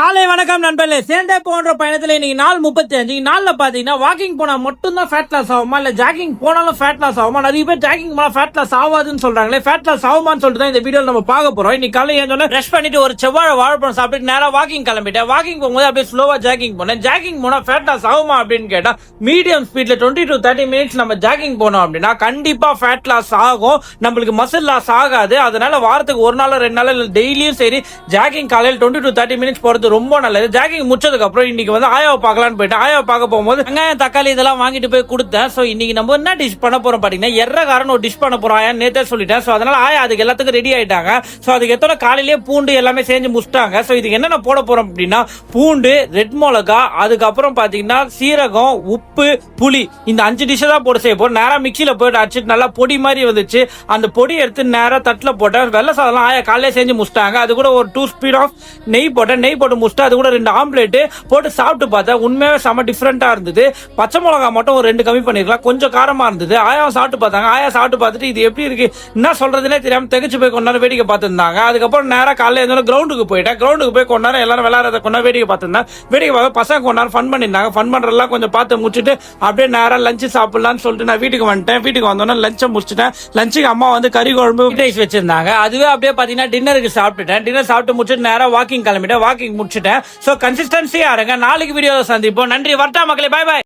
காலை வணக்கம் நண்பர்களே. சேர்ந்தே போன்ற பயணத்துல இன்னைக்கு நாள் 35. நாள்ல பாத்தீங்கன்னா வாக்கிங் போனா மட்டும் தான் ஃபேட் லாஸ் ஆகுமா இல்ல ஜாகிங் போனாலும் ஃபேட் லாஸ் ஆகுமா? நிறைய பேர் ஜாகிங் போனா ஃபேட் லாஸ் ஆகாதுன்னு சொல்றாங்களே, ஃபேட் லாஸ் ஆகுமான்னு சொல்லிட்டு தான் இந்த வீடியோ நம்ம பார்க்க போறோம். இன்னைக்கு காலை ஏன் பிரஷ் பண்ணிட்டு ஒரு செவ்வாழை வாழைப்பழம் சாப்பிட்டு நேரா வாக்கிங் கிளம்பிட்டேன். வாக்கிங் போகும்போது அப்படியே ஸ்லோவா ஜாகிங் போனேன். ஜாகிங் போனா ஃபேட் லாஸ் ஆகுமா அப்படின்னு கேட்டா, மீடியம் ஸ்பீட்ல 20 to 30 minutes நம்ம ஜாகிங் போனோம் அப்படின்னா கண்டிப்பா ஃபேட் லாஸ் ஆகும். நம்மளுக்கு மசில் லாஸ் ஆகாது. அதனால வாரத்துக்கு ஒரு நாள் 2 நாள் டெய்லியும் சரி ஜாகிங் காலையில் 20 to 30 minutes போறது ரொம்ப நல்லது. ஜாகிங் முடிச்சதுக்கு அப்புறம் இன்னைக்கு வந்து ஆயாவை பார்க்கலான்னு போயிட்டேன். ஆயாவை பார்க்க போகும்போது வெங்காயம் தக்காளி இதெல்லாம் வாங்கிட்டு போய் கொடுத்தேன். சோ இன்னைக்கு நம்ம என்ன டிஷ் பண்ண போறோம் பாத்தீங்கன்னா, எர்ரகாரன் ஒரு டிஷ் பண்ண போறோம். ஆயா நேத்தே சொல்லிட்டேன். சோ அதனால ஆயா அதுக்கு எல்லாத்துக்கும் ரெடி ஆயிட்டாங்க. சோ அதுக்கு எத்தனை காலையிலேயே பூண்டு எல்லாமே செஞ்சு முடிச்சிட்டாங்க. சோ இதுக்கு என்னென்ன போட போறோம் அப்படின்னா, பூண்டு, ரெட் மிளகா, அதுக்கப்புறம் பாத்தீங்கன்னா சீரகம், உப்பு, புளி, இந்த 5 டிஷ் தான் போட்டு செய்ய போறோம். நேரா மிக்சியில போயிட்டு அடிச்சுட்டு நல்லா பொடி மாதிரி வந்துச்சு. அந்த பொடி எடுத்து நேரா தட்டுல போட்டேன். வெள்ளை சாதம் ஆயா காலையிலே செஞ்சு முடிச்சிட்டாங்க. அது கூட ஒரு 2 ஸ்பூன் ஆஃப் நெய் போட்டேன். நெய் போட்டு முடிச்சுட்டு அது கூட 2 ஆம்லேட் போட்டு சாப்பிட்டு பார்த்தேன். உண்மையாவே செம டிஃபரெண்டா இருந்தது. பச்சை மிளகா மட்டும் ஒரு 2 கம்மி பண்ணிருக்கலாம். கொஞ்சம் காரமா இருந்தது. ஆயாவும் சாப்பிட்டு பார்த்தாங்க. ஆயா சாப்பிட்டு பார்த்துட்டு இது எப்படி இருக்கு என்ன சொல்றதுனே தெரியாம திகச்சு போய் கொண்டாந்து வேடிக்கை பார்த்துருந்தாங்க. அதுக்கப்புறம் நேரம் காலையில இருந்தாலும் கிரௌண்டுக்கு போயிட்டேன். கிரௌண்டுக்கு போய் கொண்டாரு எல்லாரும் விளையாடுறத கொண்டா வேடிக்கை பார்த்துருந்தேன். வேடிக்கை பார்த்து பசங்க கொண்டாரு ஃபன் பண்ணிருந்தாங்க. ஃபன் பண்றதெல்லாம் கொஞ்சம் பார்த்து முடிச்சுட்டு அப்படியே நேரம் லஞ்ச் சாப்பிடலாம்னு சொல்லிட்டு நான் வீட்டுக்கு வந்துட்டேன். வீட்டுக்கு வந்தோன்னா லஞ்சை முடிச்சுட்டேன். லஞ்சுக்கு அம்மா வந்து கறி குழம்பு ரைஸ் வச்சிருந்தாங்க. அதுவே அப்படியே பாத்தீங்கன்னா டின்னருக்கு சாப்பிட்டுட்டேன். டின்னர் சாப்பிட்டு முடிச்சுட்டு நேரம் வாக்கிங் கிளம்பிட்டேன். வாக்கிங் முடிச்சுட்டேன். சோ கன்சிஸ்டன்சியா இருங்க. நாளைக்கு வீடியோல சந்திப்போம். நன்றி. வரட்டா மக்களே. Bye by.